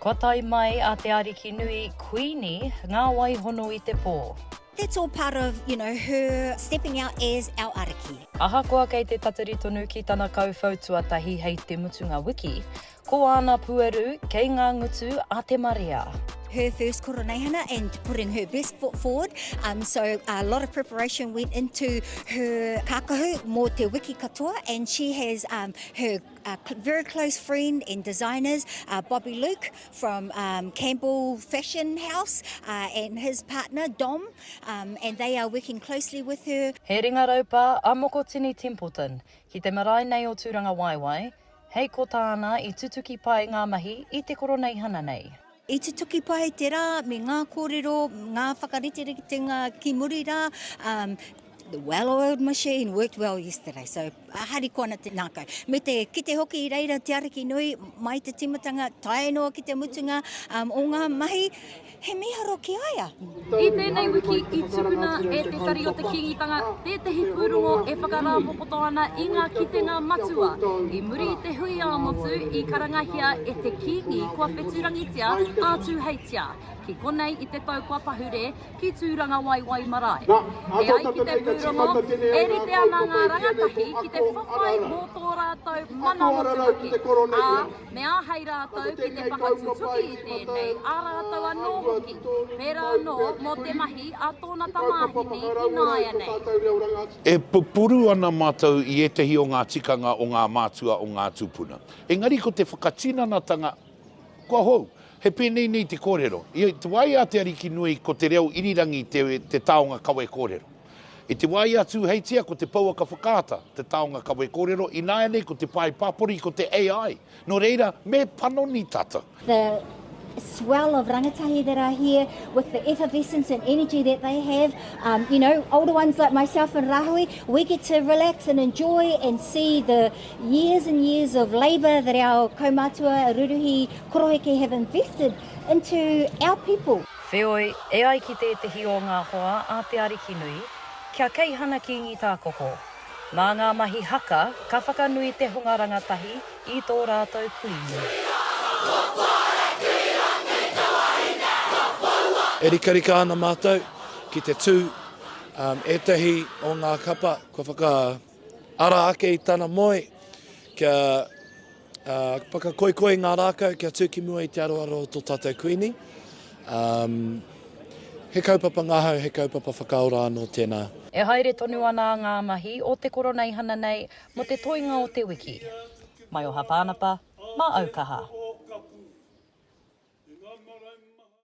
Kua tai mai a Te Arikinui, Queenie, ngā waihono I te pō. That's all part of, her stepping out as our ariki. Ahakoa kei te tatari tonu ki tana kauwhau tuatahi hei te mutunga wiki, ko ana pueru kei ngā ngutu a te Maria. Her first Koroneihana and putting her best foot forward. So a lot of preparation went into her kākahu mō te wiki katoa, and she has her very close friend and designers, Bobby Luke from Campbell Fashion House and his partner Dom, and they are working closely with her. He ringa raupa a Mokotini Templeton, ki te marae nei o Tūranga Waiwai, hei ko tāna I tutuki pai ngā mahi I te Koroneihana nei. I te tuki pai te rā, me ngā kōrero, ngā whakariteritenga ki muri rā. The well-oiled machine worked well yesterday, so hari kona te nākau. Me te kite hoki I reira Te Arikinui, mai te timatanga, tae noa ki te mutunga o ngā mahi, he miharo ki aia. I tēnei wiki I tukuna e te tari o te kingitanga, tētahi pūrongo e whakarāpopoto ana I ngā kitenga matua. I muri I te hui a motu I karangahia e te kingi kua wheturangitia ātu heitia. Ki konei I te tau kua pahure ki Tūranga Waiwai marae. E ai ki te pūrongo, e rite ana ngā rangatahi ki te whawhai mō tō rātou mana motuaki. Me āhei rātou ki te whakatutuki I tēnei, ā rātou anō hoki. Pērā anō mō te mahi a tōna tamāhini I nāia nei. E pupuru ana mātou I etehi o ngā tikanga o ngā mātua o ngā tupuna. Engari ko te whakatinanatanga, kua hou. He pēnei nei te kōrero. I te wai a Te Arikinui ko te reo irirangi te taonga kawe kōrero. I te wai atu heitia ko te paua ka whakaata te taonga kawe kōrero. I nāia nei ko te pai pāpori ko te AI. No reira, me panoni tata. The swell of rangatahi that are here with the effervescence and energy that they have. Older ones like myself and Rahui, we get to relax and enjoy and see the years and years of labour that our kaumātua, ruruhi, koroheke have invested into our people. Whioi, e ai ki te tehi o ngā hoa a Te Arikinui, kia kei hana ki ngi tākoko. Mā ngā mahi haka, ka whakanui te hunga rangatahi I tō rātou kuini. E rikarika ana mātou ki te tū, etahi o ngā kapa, kua whaka ara ake I tana moe, kia whakakoikoi ngā rākau, kia tūki mua I te aroaro o tō tātou kuini. He kaupapa ngāhau, he kaupapa whakaora anō tēnā. E haere tonu ana ngā mahi o te Koroneihana nei mo te toinga o te wiki. Mai o hapānapa, mā Aukaha.